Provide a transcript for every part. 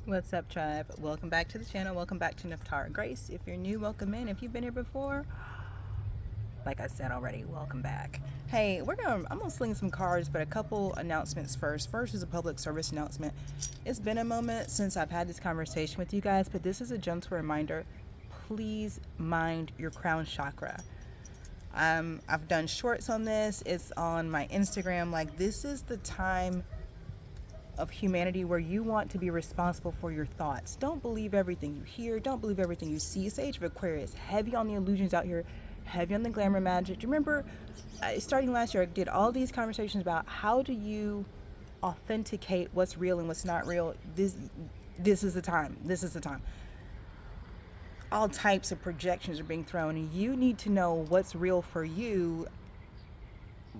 What's up, tribe? Welcome back to the channel. Welcome back to Nephtara Grace. If you're new, welcome in. If you've been here before, like I said already, welcome back. Hey, I'm gonna sling some cards, but a couple announcements first. First is a public service announcement. It's been a moment since I've had this conversation with you guys, but this is a gentle reminder. Please mind your crown chakra. I've done shorts on this. It's on my Instagram. Like, this is the time of humanity where you want to be responsible for your thoughts. Don't believe everything you hear. Don't believe everything you see. It's the age of Aquarius. Heavy on the illusions out here. Heavy on the glamour magic. Do you remember, starting last year, I did all these conversations about how do you authenticate what's real and what's not real. This is the time. This is the time. All types of projections are being thrown, and you need to know what's real for you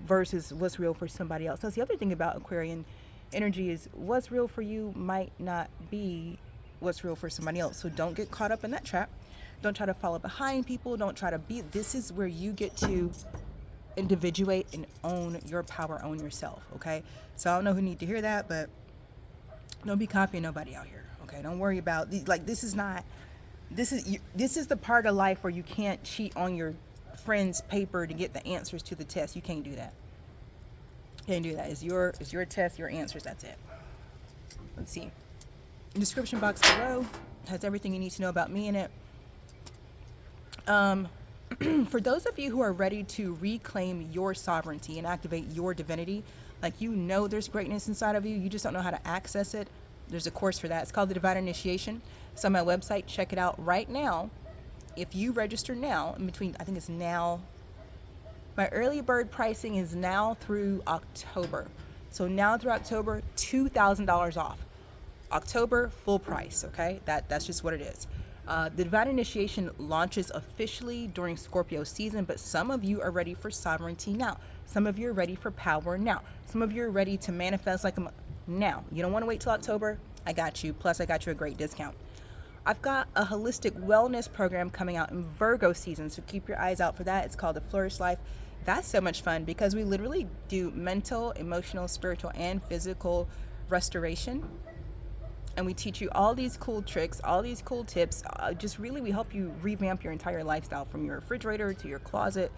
versus what's real for somebody else. That's the other thing about Aquarian energy, is what's real for you might not be what's real for somebody else. So don't get caught up in that trap. Don't try to follow behind people. Don't try to be. This is where you get to individuate and own your power, own yourself. Okay. So I don't know who need to hear that, but don't be copying nobody out here. Okay. Don't worry about this is the part of life where you can't cheat on your friend's paper to get the answers to the test. You can't do that. Can't do that. It's your test, your answers. That's it. Let's see. The description box below has everything you need to know about me in it. For those of you who are ready to reclaim your sovereignty and activate your divinity, like, there's greatness inside of you, you just don't know how to access it. There's a course for that. It's called the Divine Initiation. It's on my website. Check it out right now. If you register now, I think it's now. My early bird pricing is now through October. So now through October, $2,000 off. October, full price, okay? That's just what it is. The Divine Initiation launches officially during Scorpio season, but some of you are ready for sovereignty now. Some of you are ready for power now. Some of you are ready to manifest now. You don't want to wait till October. I got you. Plus, I got you a great discount. I've got a holistic wellness program coming out in Virgo season, so keep your eyes out for that. It's called The Flourish Life. That's so much fun because we literally do mental, emotional, spiritual, and physical restoration. And we teach you all these cool tricks, all these cool tips. We help you revamp your entire lifestyle, from your refrigerator to your closet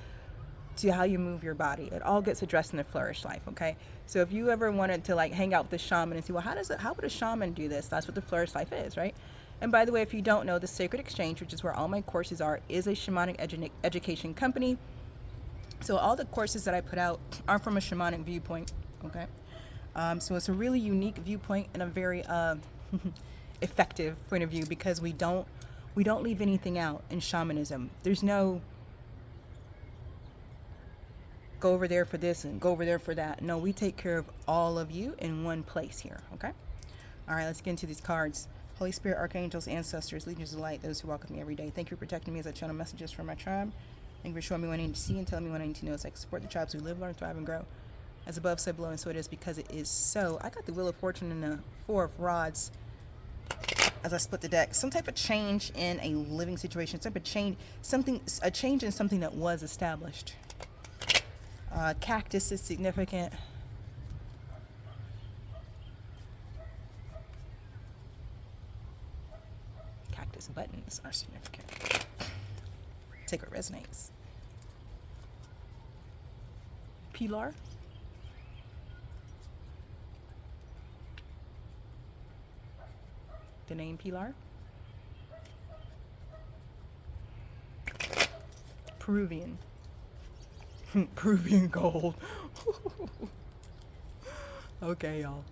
to how you move your body. It all gets addressed in the Flourish Life, okay? So if you ever wanted to hang out with a shaman and see, well, how would a shaman do this? That's what the Flourish Life is, right? And by the way, if you don't know, the Sacred Exchange, which is where all my courses are, is a shamanic education company. So all the courses that I put out are from a shamanic viewpoint, okay? So it's a really unique viewpoint and a very effective point of view, because we don't leave anything out in shamanism. There's no go over there for this and go over there for that. No, we take care of all of you in one place here, okay? All right, let's get into these cards. Holy Spirit, archangels, ancestors, legions of light, those who walk with me every day. Thank you for protecting me as I channel messages from my tribe. Thank you for showing me what I need to see and telling me what I need to know, so I can support the tribes who live, learn, thrive, and grow. As above, so below, and so it is, because it is so. I got the Wheel of Fortune and the Four of Rods as I split the deck. Some type of change in a living situation, a change in something that was established. Cactus is significant. Cactus buttons are significant. Take what resonates. Pilar. The name Pilar. Peruvian. Peruvian gold. Okay, y'all.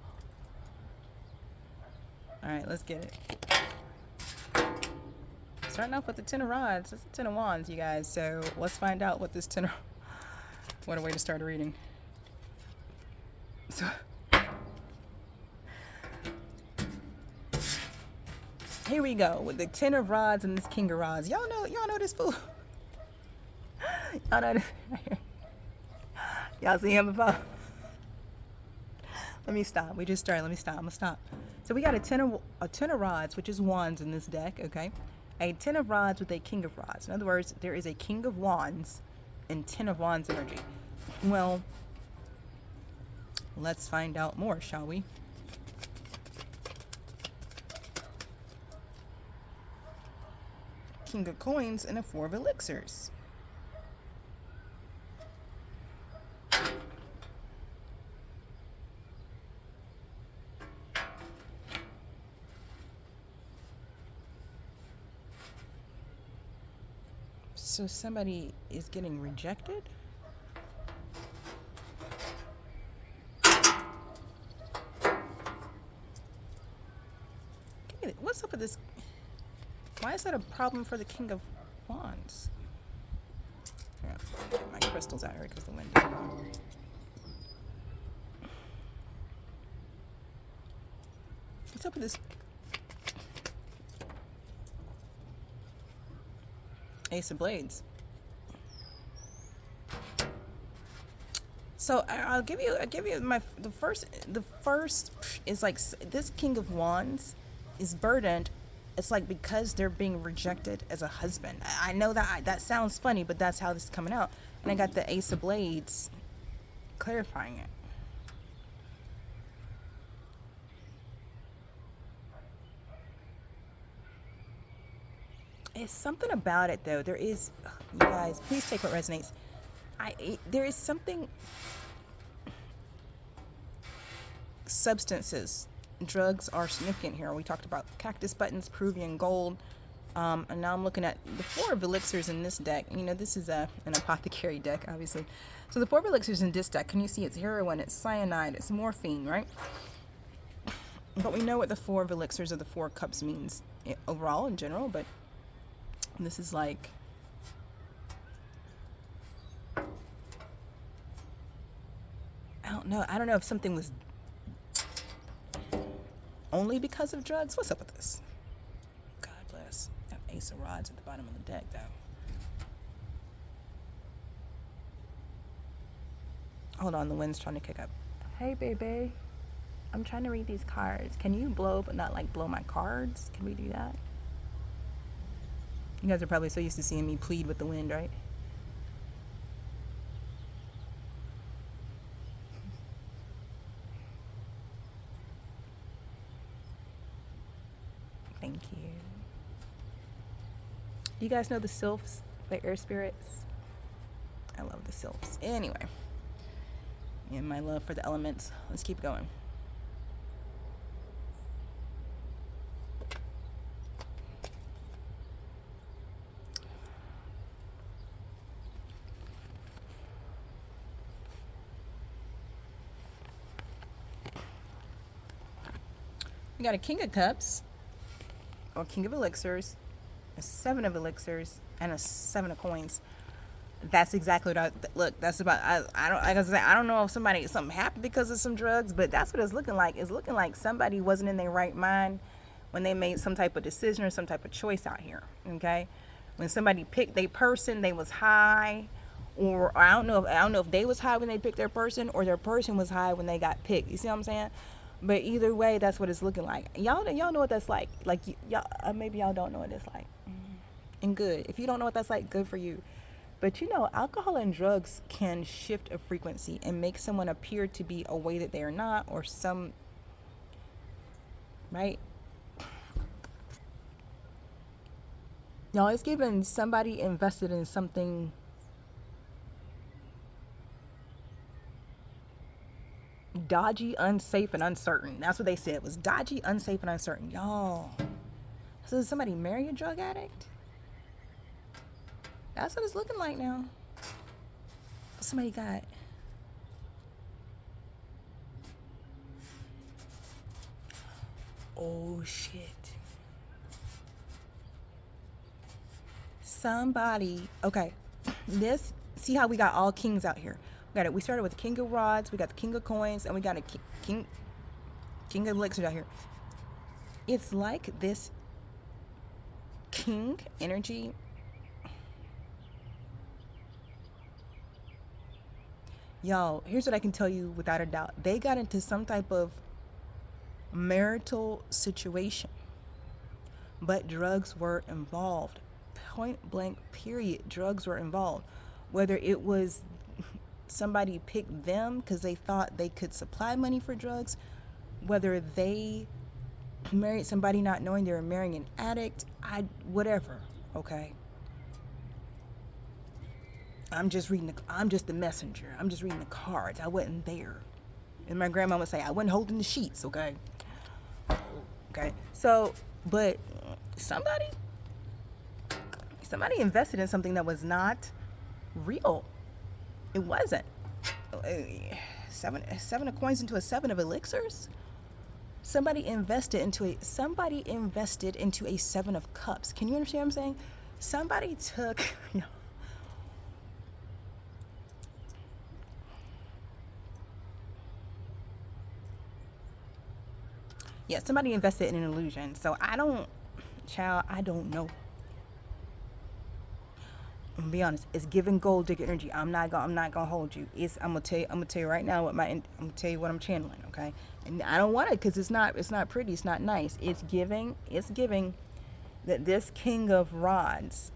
All right, let's get it. Starting off with the Ten of Rods. That's the Ten of Wands, you guys. So let's find out what this what a way to start a reading. So here we go with the Ten of Rods and this King of Rods. Y'all know this fool. Y'all know this. Y'all see him above? Let me stop. We just started. Let me stop. I'm gonna stop. So we got a ten of rods, which is wands in this deck. Okay, a 10 of rods with a king of rods. In other words, there is a king of wands and 10 of wands energy. Well, let's find out more, shall we? King of Coins and a Four of Elixirs. So somebody is getting rejected? What's up with this? Why is that a problem for the King of Wands? Here, get my crystals out here because the wind is blowing. What's up with this? Ace of Blades. So I'll give you the first is like this King of Wands is burdened. It's like because they're being rejected as a husband. I know that sounds funny, but that's how this is coming out. And I got the Ace of Blades clarifying it. It's something about it though. There is, you guys, please take what resonates. There is something, substances, drugs are significant here. We talked about cactus buttons, Peruvian gold, and now I'm looking at the Four of Elixirs in this deck. You know, this is an apothecary deck, obviously. So the Four of Elixirs in this deck, can you see it's heroin, it's cyanide, it's morphine, right? But we know what the Four of Elixirs or the Four Cups means overall in general, but this is like, I don't know if something was only because of drugs. What's up with this? God bless. Got Ace of Rods at the bottom of the deck though. Hold on, the wind's trying to kick up. Hey baby, I'm trying to read these cards. Can you blow but not like blow my cards? Can we do that? You guys are probably so used to seeing me plead with the wind, right? Thank you. Do you guys know the sylphs, the air spirits? I love the sylphs. Anyway, and my love for the elements. Let's keep going. We got a King of Cups, or King of Elixirs, a Seven of Elixirs, and a Seven of Coins. That's exactly what look. That's about. I don't know if something happened because of some drugs, but that's what it's looking like. It's looking like somebody wasn't in their right mind when they made some type of decision or some type of choice out here. Okay, when somebody picked their person, they was high, or I don't know if they was high when they picked their person, or their person was high when they got picked. You see what I'm saying? But either way, that's what it's looking like. Y'all know what that's like. Like y'all, maybe y'all don't know what it's like. And good. If you don't know what that's like, good for you. But you know, alcohol and drugs can shift a frequency and make someone appear to be a way that they are not, or some, right? Y'all, it's given somebody invested in something dodgy, unsafe, and uncertain. That's what they said. It was dodgy, unsafe, and uncertain. Y'all. So did somebody marry a drug addict? That's what it's looking like now. Somebody got oh shit. Somebody, okay. This, see how we got all kings out here. We got it. We started with the King of Rods, we got the King of Coins, and we got a King of Elixirs out here. It's like this king energy. Y'all, here's what I can tell you without a doubt. They got into some type of marital situation, but drugs were involved. Point blank, period. Drugs were involved. Whether it was somebody picked them because they thought they could supply money for drugs, whether they married somebody not knowing they were marrying an addict, whatever, okay? I'm just the messenger. I'm just reading the cards. I wasn't there. And my grandma would say, I wasn't holding the sheets, okay? Okay. So, but somebody invested in something that was not real. It wasn't. Seven of coins into a seven of elixirs. Somebody invested into a seven of cups. Can you understand what I'm saying? Somebody took, yeah, somebody invested in an illusion. So I don't know. I'm gonna be honest. It's giving gold digger energy. I'm not gonna hold you. I'm gonna tell you right now I'm gonna tell you what I'm channeling. Okay, and I don't want it because it's not pretty. It's not nice. It's giving that this King of Rods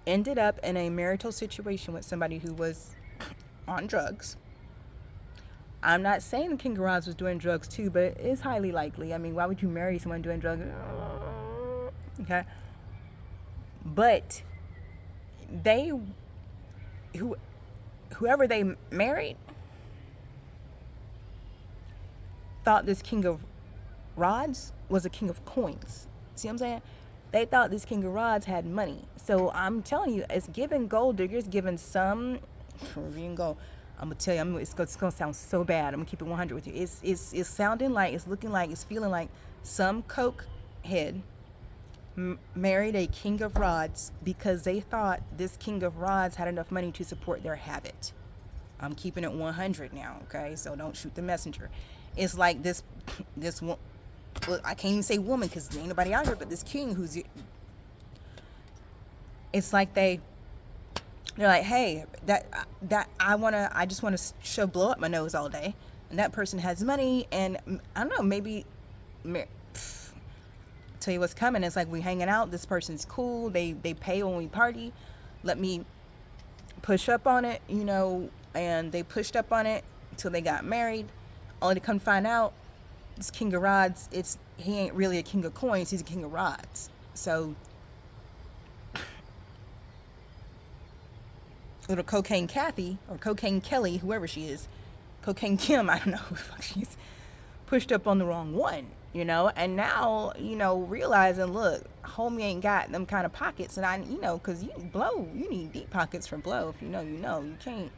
ended up in a marital situation with somebody who was on drugs. I'm not saying the King of Rods was doing drugs too, but it's highly likely. I mean, why would you marry someone doing drugs? Okay. But whoever they married thought this King of Rods was a king of coins. See what I'm saying? They thought this King of Rods had money. So I'm telling you, it's giving gold diggers, giving some Korean gold. I'm gonna tell you, it's gonna sound so bad. I'm gonna keep it 100 with you. It's sounding like, it's looking like, it's feeling like some coke head married a King of Rods because they thought this King of Rods had enough money to support their habit. I'm keeping it 100 now, okay? So don't shoot the messenger. It's like this one. Well, I can't even say woman because there ain't nobody out here, but this king it's like they're like, hey, I just want to shove blow up my nose all day, and that person has money, and I don't know, maybe tell you what's coming. It's like we hanging out. This person's cool. They pay when we party. Let me push up on it, and they pushed up on it until they got married. Only to come find out, this King of Rods, he ain't really a king of coins. He's a king of rods. So little Cocaine Kathy or Cocaine Kelly, whoever she is, Cocaine Kim, I don't know who the fuck she is, pushed up on the wrong one, and now, realizing, look, homie ain't got them kind of pockets, and because you need deep pockets for blow. If you can't,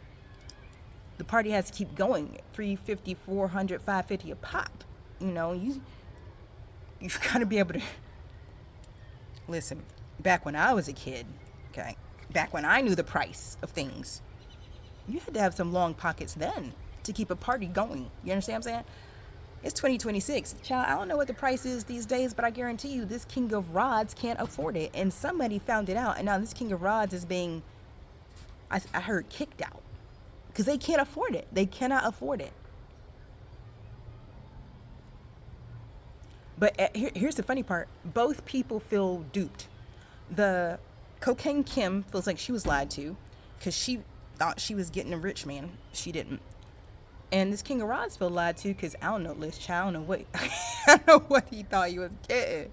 the party has to keep going, 350, 400, 550 a pop, you've got to be able to, listen, back when I was a kid, okay, back when I knew the price of things, you had to have some long pockets then to keep a party going. You understand what I'm saying? It's 2026. Child, I don't know what the price is these days, but I guarantee you this King of Rods can't afford it. And somebody found it out. And now this King of Rods is being, I heard, kicked out. Because they can't afford it. They cannot afford it. But here's the funny part. Both people feel duped. The Cocaine Kim feels like she was lied to because she thought she was getting a rich man. She didn't. And this King of Rods felt lied to because I don't know, Liz Child, I don't know what I don't know what he thought he was getting.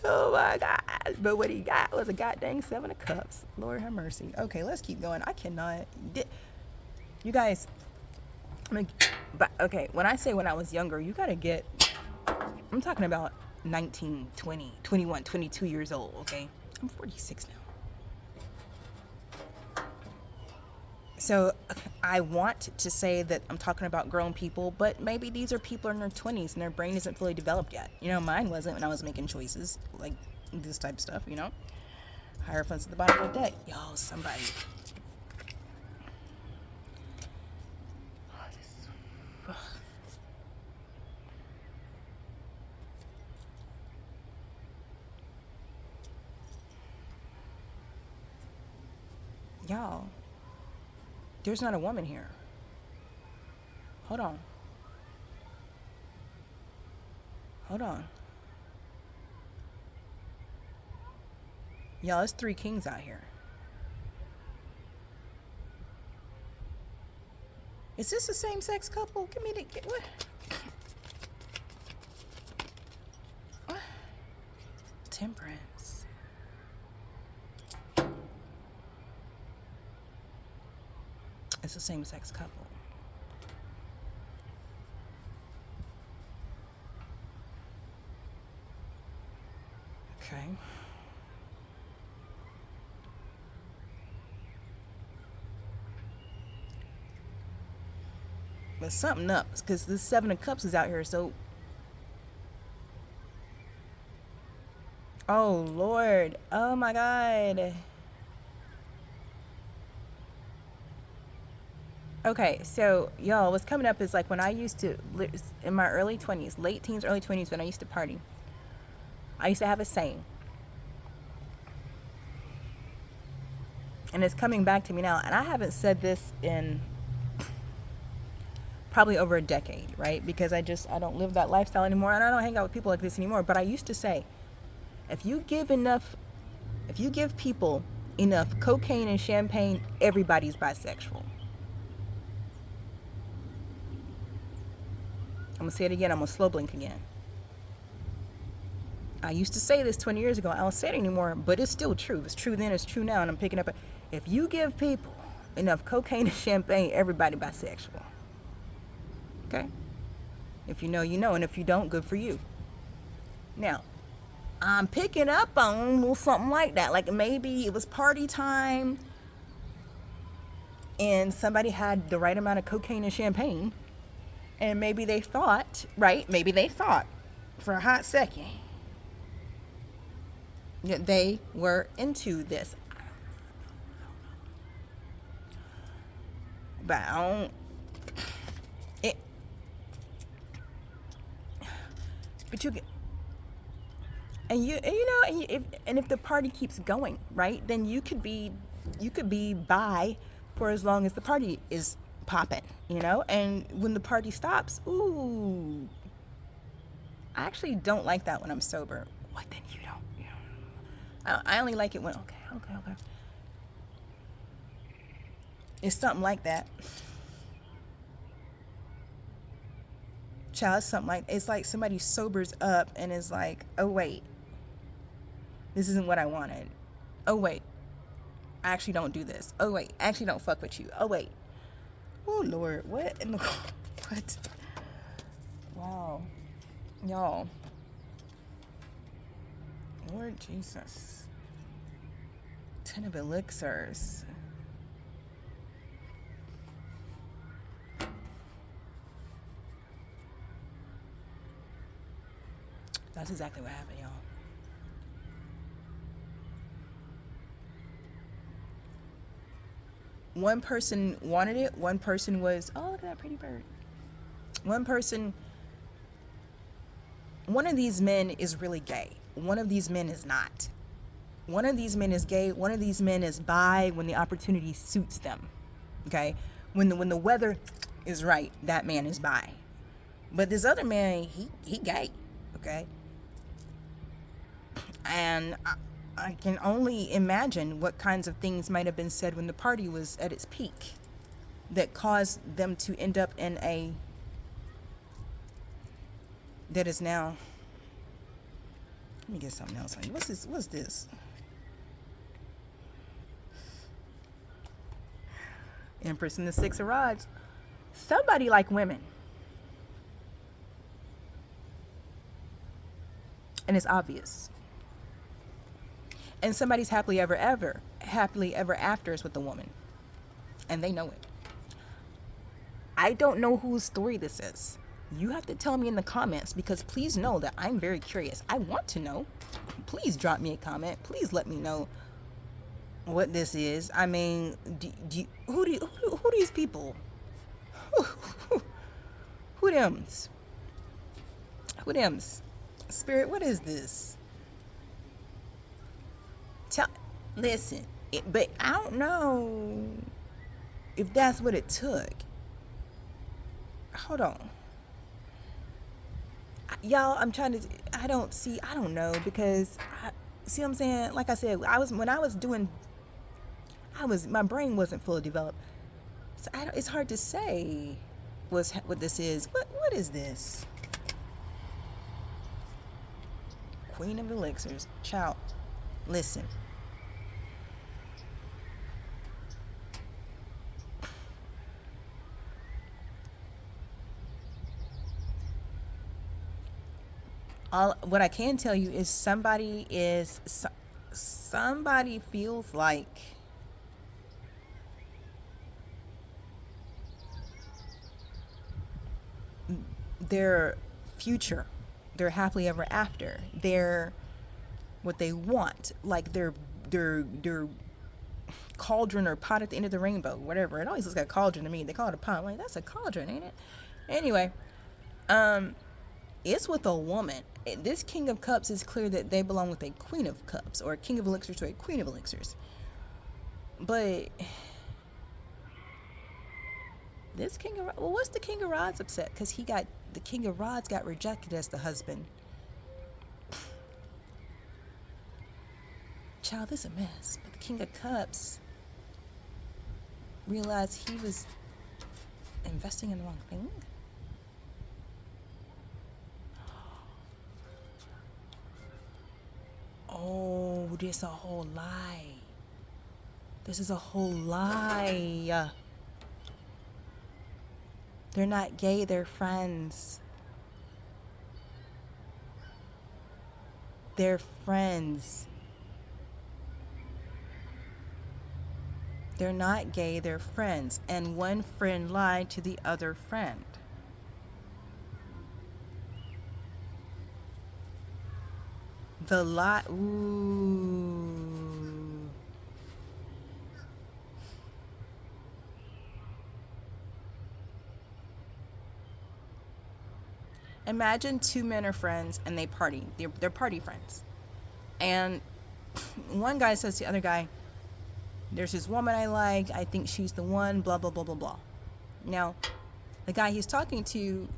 Oh my God. But what he got was a goddamn 7 of cups. Lord have mercy. Okay, let's keep going. I cannot. You guys, but okay, when I say when I was younger, you gotta get, I'm talking about 19, 20, 21, 22 years old, okay? I'm 46 now. So I want to say that I'm talking about grown people, but maybe these are people in their 20s and their brain isn't fully developed yet. Mine wasn't when I was making choices like this type of stuff, Hierophants at the bottom of the deck. Y'all, somebody. Y'all, there's not a woman here. Hold on. Y'all, it's 3 kings out here. Is this a same-sex couple? What? Temperance. It's a same-sex couple. Okay. But something up, because this Seven of Cups is out here, so... Oh, Lord. Oh, my God. Okay, so, y'all, what's coming up is, like, when I used to, in my early 20s, late teens, early 20s, when I used to party, I used to have a saying. And it's coming back to me now. And I haven't said this in probably over a decade, right? Because I don't live that lifestyle anymore, and I don't hang out with people like this anymore. But I used to say, if you give people enough cocaine and champagne, everybody's bisexual. I'm going to say it again. I'm going to slow blink again. I used to say this 20 years ago. I don't say it anymore, but it's still true. It's true then, it's true now, and I'm picking up. If you give people enough cocaine and champagne, everybody bisexual. Okay? If you know, you know, and if you don't, good for you. Now, I'm picking up on something like that. Like maybe it was party time and somebody had the right amount of cocaine and champagne, and maybe they thought, right? Maybe they thought for a hot second that they were into this. But I don't. But you get, and if the party keeps going, right, then you could be bi for as long as the party is popping, and when the party stops, ooh, I actually don't like that when I'm sober. What, then you don't, I only like it when, okay. It's something like that. Child, it's like somebody sobers up and is like, oh wait, this isn't what I wanted. Oh wait, I actually don't do this. Oh wait, I actually don't fuck with you. Oh wait. Oh Lord, what in the what? Wow, y'all. Lord Jesus. 10 of elixirs. That's exactly what happened, y'all. One person wanted it. One person was, oh, look at that pretty bird. One of these men is really gay. One of these men is not. One of these men is gay. One of these men is bi when the opportunity suits them. Okay? When the weather is right, that man is bi. But this other man, he gay. Okay? And I can only imagine what kinds of things might have been said when the party was at its peak that caused them to end up in a that is now. Let me get something else on you. What's this? Empress and the Six of Rods. Somebody like women. And it's obvious. And somebody's happily ever after is with the woman. And they know it. I don't know whose story this is. You have to tell me in the comments, because please know that I'm very curious. I want to know. Please drop me a comment. Please let me know what this is. I mean, who these people? Who thems? Who thems? Spirit, what is this? Listen, but I don't know if that's what it took. Hold on. Y'all, I don't know, because see what I'm saying? Like I said, my brain wasn't fully developed. So it's hard to say what this is. What is this? Queen of Elixirs. Child, listen. What I can tell you is somebody feels like their future, their happily ever after, their what they want, like their cauldron or pot at the end of the rainbow, whatever. It always looks like a cauldron to me. They call it a pot. I'm like, that's a cauldron, ain't it? Anyway, it's with a woman. This King of Cups is clear that they belong with a Queen of Cups, or a King of Elixirs to a Queen of Elixirs. But this King of, well, what's the King of Rods upset? Because the King of Rods got rejected as the husband. Child, this is a mess. But the King of Cups realized he was investing in the wrong thing. Oh, this a whole lie. This is a whole lie. They're not gay, they're friends. They're friends. They're not gay, they're friends. And one friend lied to the other friend. The lie, ooh. Imagine two men are friends and they party. They're party friends. And one guy says to the other guy, there's this woman I like, I think she's the one, blah, blah, blah, blah, blah. Now, the guy he's talking to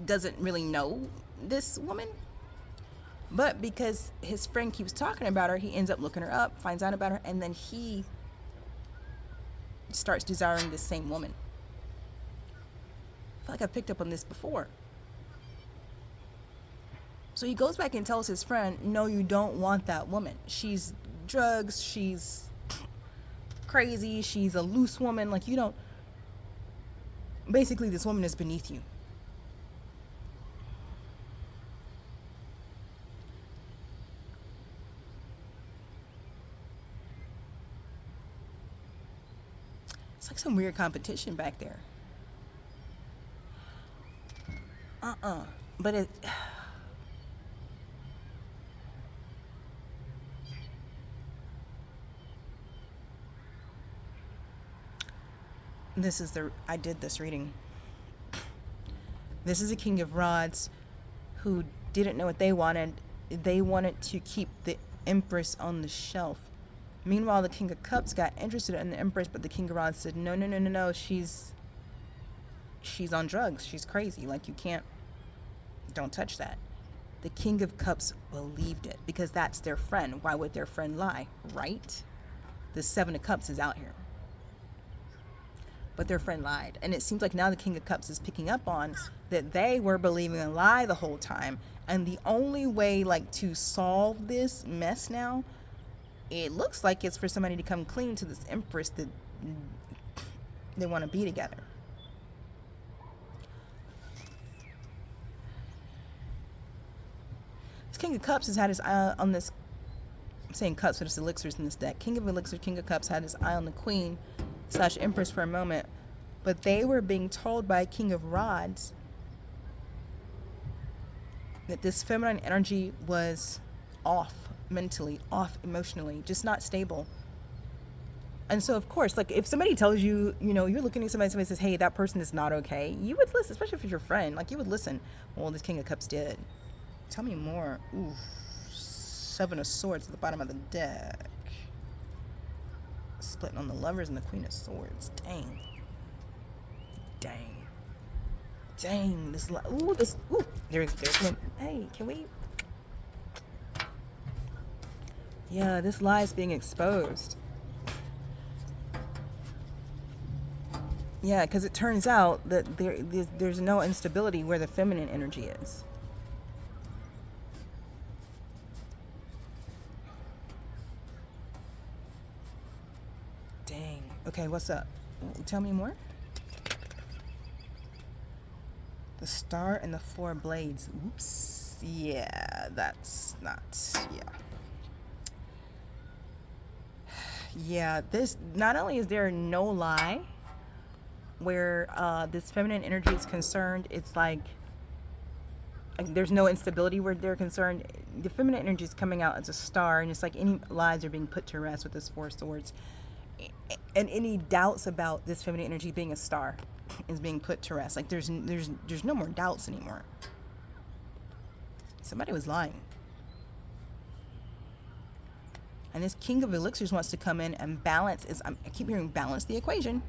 doesn't really know this woman, but because his friend keeps talking about her, he ends up looking her up, finds out about her, and then he starts desiring this same woman. I feel like I've picked up on this before. So he goes back and tells his friend, no, you don't want that woman. She's drugs, she's crazy, she's a loose woman, like you don't, basically this woman is beneath you. It's like some weird competition back there. But it, I did this reading. This is a King of Rods who didn't know what they wanted. They wanted to keep the Empress on the shelf. Meanwhile, the King of Cups got interested in the Empress, but the King of Rods said, no, she's on drugs. She's crazy. Like, you can't, don't touch that. The King of Cups believed it because that's their friend. Why would their friend lie, right? The Seven of Cups is out here. But their friend lied. And it seems like now the King of Cups is picking up on that they were believing a lie the whole time. And the only way, like, to solve this mess now, it looks like it's for somebody to come clean to this Empress that they want to be together. This King of Cups has had his eye on this, I'm saying cups, but it's elixirs in this deck. King of Elixirs, King of Cups had his eye on the Queen / Empress for a moment, but they were being told by King of Rods that this feminine energy was off mentally, off emotionally, just not stable. And so, of course, like, if somebody tells you, you know, you're looking at somebody says, hey, that person is not okay, you would listen, especially if it's your friend. Like, you would listen. Well, this King of Cups did. Tell me more. Ooh, Seven of Swords at the bottom of the deck. Splitting on the Lovers and the Queen of Swords. Dang. This, there's one. Hey, can we? Yeah, this lie is being exposed. Yeah, because it turns out that there's no instability where the feminine energy is. Okay, what's up? Tell me more. The star and the four blades. Oops. Yeah, that's not. Yeah. Yeah, this, not only is there no lie where this feminine energy is concerned, it's like there's no instability where they're concerned. The feminine energy is coming out as a star, and it's like any lies are being put to rest with this Four Swords. And any doubts about this feminine energy being a star is being put to rest. Like there's no more doubts anymore. Somebody was lying. And this King of Elixirs wants to come in and balance. I keep hearing balance the equation.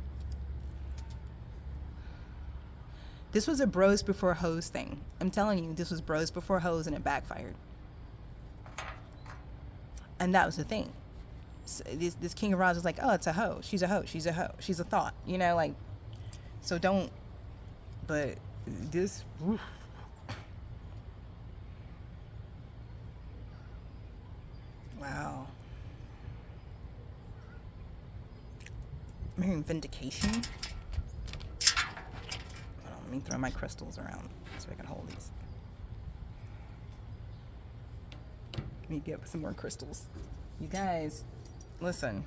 This was a bros before hoes thing. I'm telling you, this was bros before hoes, and it backfired. And that was the thing. So this King of Rods was like, oh, it's a hoe. She's a hoe. She's a hoe. She's a thought. You know, like, so don't. But this. Oof. Wow. I'm hearing vindication. Hold on, let me throw my crystals around so I can hold these. Let me get some more crystals. You guys, listen.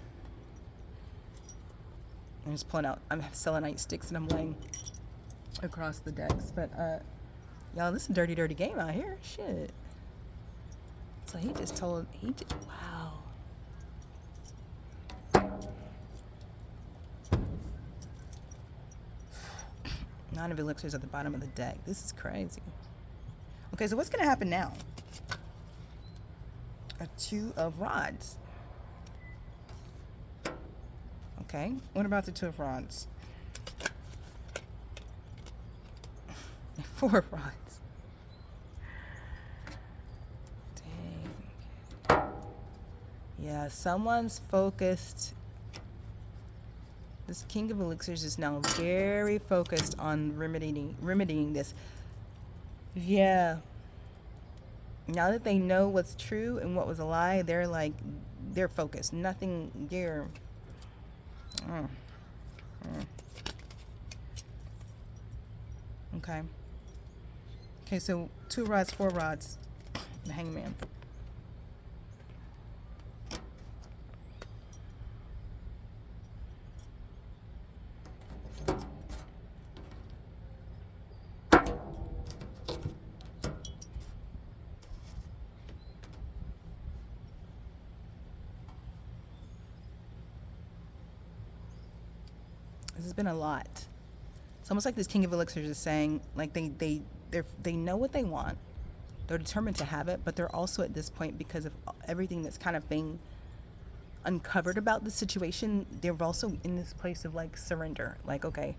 I'm just pulling out. I'm selenite sticks and I'm laying across the decks. But y'all, this is a dirty, dirty game out here. Shit. So he just told. Wow. Nine of Elixirs at the bottom of the deck. This is crazy. Okay, so what's gonna happen now? A Two of Rods. Okay, what about the Two of Rods? Four of Rods. Dang. Yeah, someone's focused. This King of Elixirs is now very focused on remedying this. Yeah. Now that they know what's true and what was a lie, they're focused. Nothing, Okay. Okay, so 2 rods, 4 rods. The Hangman. This has been a lot. It's almost like this King of Elixirs is saying, like they know what they want. They're determined to have it, but they're also at this point, because of everything that's kind of being uncovered about the situation, they're also in this place of like surrender. Like, okay,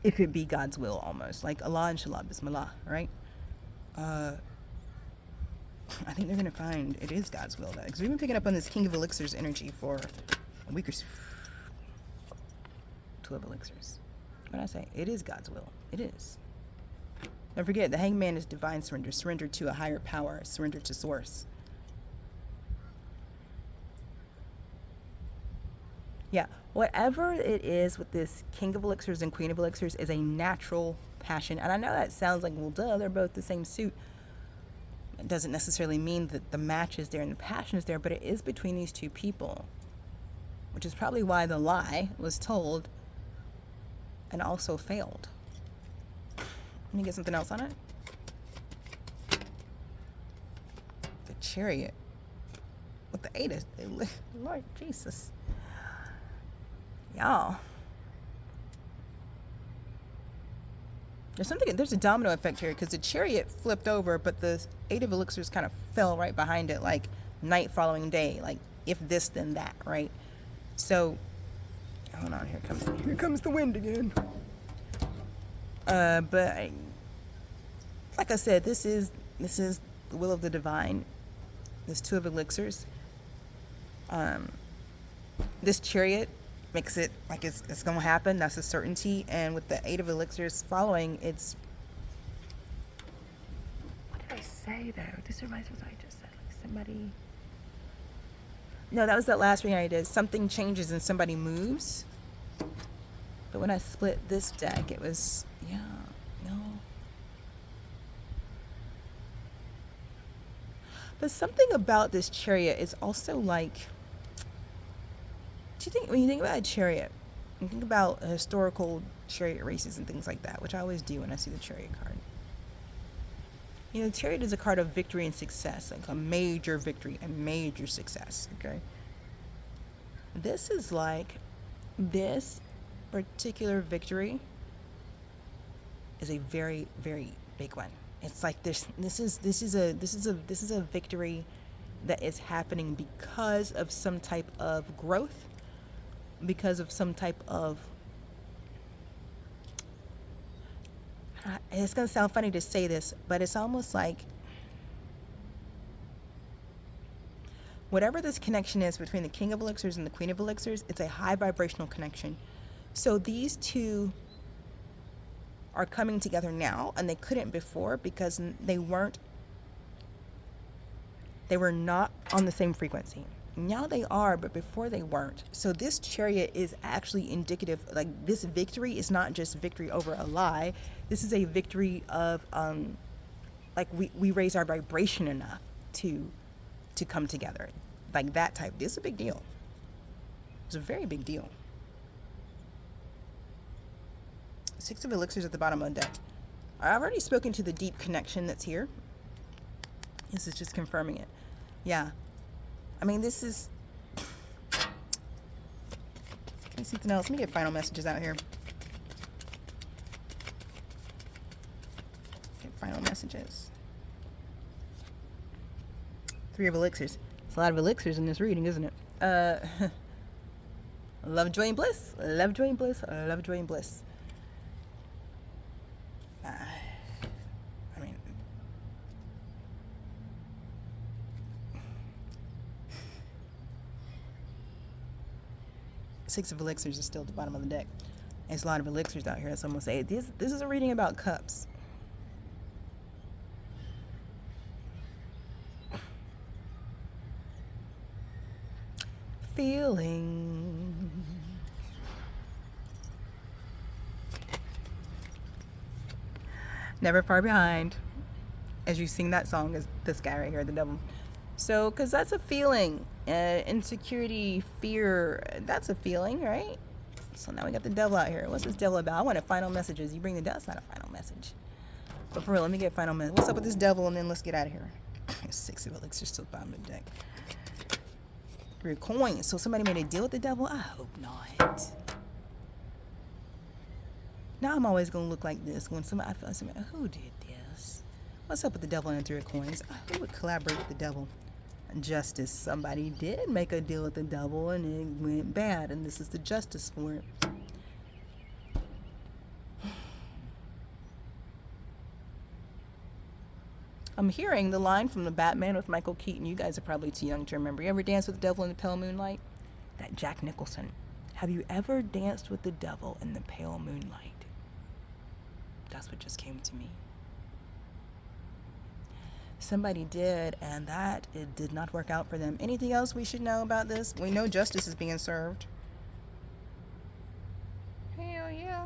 if it be God's will, almost like Allah inshallah bismillah, right? I think they're gonna find it is God's will, though, because we've been picking up on this King of Elixirs energy for a week or so. 2 of Elixirs. What did I say? It is God's will. It is. Don't forget, the Hangman is divine surrender. Surrender to a higher power. Surrender to source. Yeah, whatever it is with this King of Elixirs and Queen of Elixirs is a natural passion. And I know that sounds like, well, duh, they're both the same suit. It doesn't necessarily mean that the match is there and the passion is there, but it is between these two people, which is probably why the lie was told and also failed. Let me get something else on it. The Chariot with the 8 of, Lord Jesus. Y'all. There's a domino effect here, because the Chariot flipped over, but the 8 of Elixirs kind of fell right behind it, like night following day, like if this then that, right? So, hold on, here comes the wind again. But like I said, this is the will of the divine. This 2 of Elixirs. This Chariot makes it like it's gonna happen. That's a certainty. And with the 8 of Elixirs following, it's, what did I say though? This reminds me of what I just said. Like somebody, No, that was that last reading I did. Something changes and somebody moves. But when I split this deck, it was, yeah, no. But something about this chariot is also like, do you think, when you think about a chariot, you think about historical chariot races and things like that, which I always do when I see the chariot card. You know, chariot is a card of victory and success, like a major victory and major success, okay? This is like, this particular victory is a very, very big one. It's like this is a victory that is happening because of some type of growth, because of some type of, it's going to sound funny to say this, but it's almost like whatever this connection is between the King of Elixirs and the Queen of Elixirs, it's a high vibrational connection. So these two are coming together now, and they couldn't before because they were not on the same frequency. Now they are, but before they weren't. So this chariot is actually indicative, like this victory is not just victory over a lie. This is a victory of, like we raise our vibration enough to come together. Like that type. This is a big deal. It's a very big deal. Six of Elixirs at the bottom of the deck. I've already spoken to the deep connection that's here. This is just confirming it. Yeah. I mean, this is... Can I see something else? Let me get final messages out here. Get final messages. Three of Elixirs. It's a lot of elixirs in this reading, isn't it? Love, joy, and bliss. Love, joy, and bliss. Love, joy, and bliss. I mean, Six of Elixirs is still at the bottom of the deck. There's a lot of elixirs out here. That's almost say this is a reading about cups. Feeling. Never far behind. As you sing that song, is this guy right here, the devil. So, because that's a feeling. Insecurity, fear, that's a feeling, right? So now we got the devil out here. What's this devil about? I wanted final messages. You bring the devil. That's not a final message. But for real, let me get final message. What's up with this devil? And then let's get out of here. Six of elixirs still at the bottom of the deck. Three of coins. So somebody made a deal with the devil? I hope not. Now I'm always going to look like this when somebody, I feel like somebody, who did this? What's up with the devil and the three of coins? Who would collaborate with the devil? Justice. Somebody did make a deal with the devil and it went bad, and this is the justice for it. I'm hearing the line from the Batman with Michael Keaton. You guys are probably too young to remember. You ever danced with the devil in the pale moonlight? That Jack Nicholson. Have you ever danced with the devil in the pale moonlight? That's what just came to me. Somebody did, and that it did not work out for them. Anything else we should know about this? We know justice is being served. Hell yeah.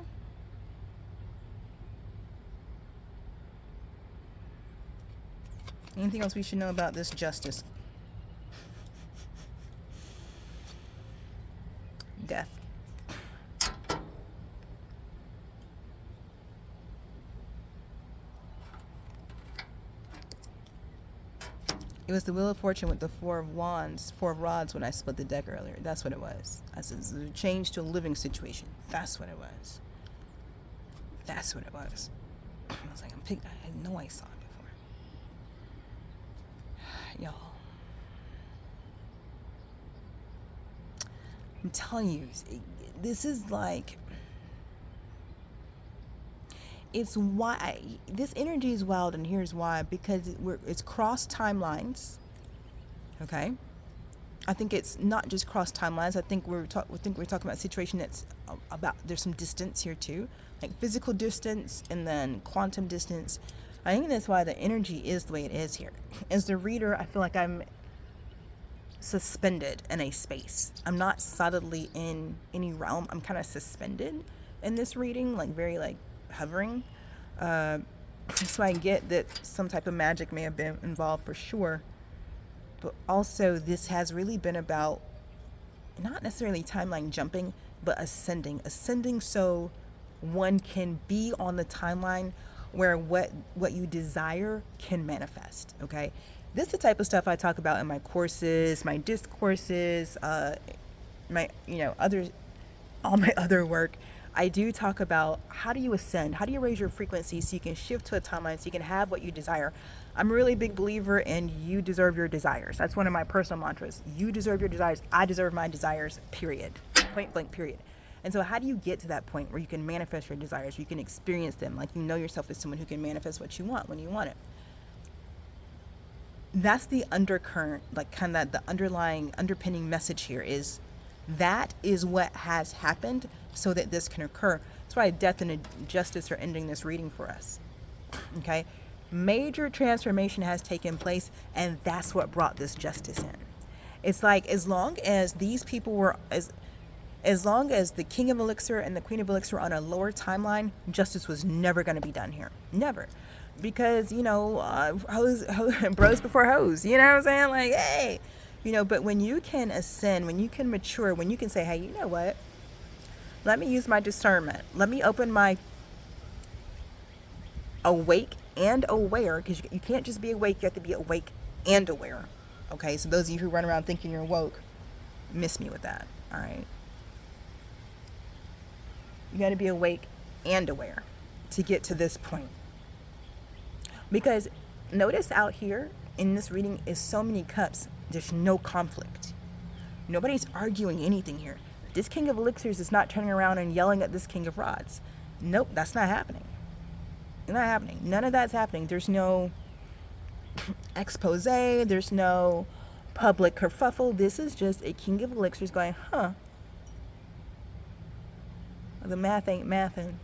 Anything else we should know about this justice? Death. It was the Wheel of Fortune with the Four of Rods when I split the deck earlier. That's what it was. I said, it's a change to a living situation. That's what it was. That's what it was. I was like, I know I saw it before. Y'all. I'm telling you, this is like, it's why this energy is wild, and here's why. Because it's cross timelines. Okay, I think it's not just cross timelines. I think we're talking about a situation that's about, there's some distance here too, like physical distance and then quantum distance. I think that's why the energy is the way it is here. As the reader, I feel like I'm suspended in a space. I'm not solidly in any realm. I'm kind of suspended in this reading, like very like hovering. So I get that some type of magic may have been involved for sure. But also this has really been about not necessarily timeline jumping, but ascending so one can be on the timeline where what you desire can manifest. Okay, this is the type of stuff I talk about in my courses, my discourses, my all my other work. I do talk about how do you ascend, how do you raise your frequency so you can shift to a timeline so you can have what you desire. I'm a really big believer in you deserve your desires. That's one of my personal mantras. You deserve your desires. I deserve my desires, period. Point blank, period. And so how do you get to that point where you can manifest your desires, you can experience them, like you know yourself as someone who can manifest what you want when you want it? That's the undercurrent, like kind of the underpinning message here is that is what has happened so that this can occur. That's why death and justice are ending this reading for us. Okay? Major transformation has taken place, and that's what brought this justice in. It's like as long as these people were, as long as the King of Elixir and the Queen of Elixir were on a lower timeline, justice was never going to be done here. Never. Because, bros before hoes. You know what I'm saying? Like, hey. But when you can ascend, when you can mature, when you can say, hey, you know what? Let me use my discernment. Let me open my awake and aware, because you can't just be awake, you have to be awake and aware. Okay, so those of you who run around thinking you're woke, miss me with that, all right? You got to be awake and aware to get to this point. Because notice out here in this reading is so many cups, there's no conflict. Nobody's arguing anything here. This King of Elixirs is not turning around and yelling at this King of Rods. Nope, that's not happening. It's not happening. None of that's happening. There's no expose. There's no public kerfuffle. This is just a King of Elixirs going, the math ain't mathin'.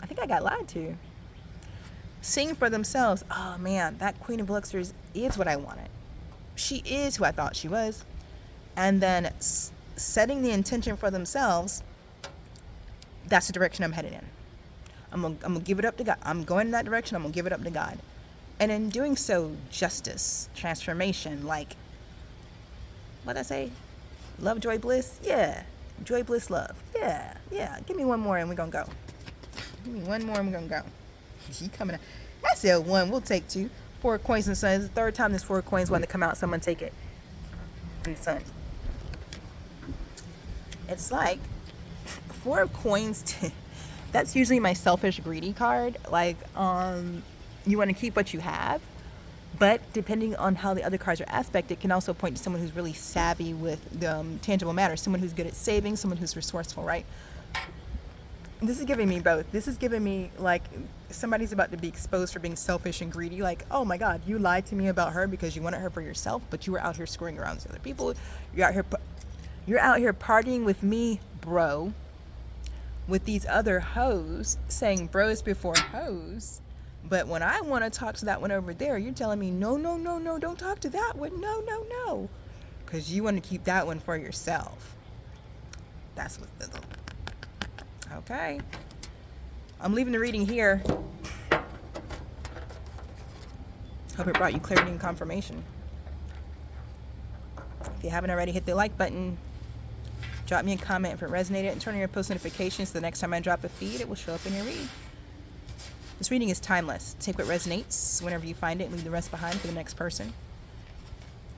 I think I got lied to. Seeing for themselves, oh man, that Queen of Elixirs is what I wanted. She is who I thought she was. And then setting the intention for themselves, that's the direction I'm headed in. I'm gonna give it up to God. I'm going in that direction. I'm gonna give it up to God. And in doing so, justice, transformation, like, what'd I say? Love, joy, bliss? Yeah. Joy, bliss, love. Yeah. Give me one more and we're gonna go. Give me one more and we're gonna go. She coming out. I said one, we'll take two. 4 coins in the sun. It's the third time this 4 coins wanted to come out. Someone take it in the sun. It's like 4 coins. That's usually my selfish, greedy card. Like, you want to keep what you have, but depending on how the other cards are aspected, it can also point to someone who's really savvy with tangible matters. Someone who's good at saving. Someone who's resourceful, right? This is giving me both. This is giving me like somebody's about to be exposed for being selfish and greedy. Like, oh my God, you lied to me about her because you wanted her for yourself, but you were out here screwing around with other people. You're out here partying with me, bro, with these other hoes, saying bros before hoes. But when I want to talk to that one over there, you're telling me, no, don't talk to that one. No. Because you want to keep that one for yourself. That's what the... Okay. I'm leaving the reading here. Hope it brought you clarity and confirmation. If you haven't already, hit the like button. Drop me a comment if it resonated, and turn on your post notifications so the next time I drop a feed, it will show up in your read. This reading is timeless. Take what resonates whenever you find it and leave the rest behind for the next person.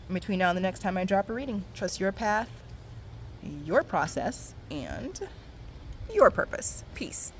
In between now and the next time I drop a reading, trust your path, your process, and your purpose. Peace.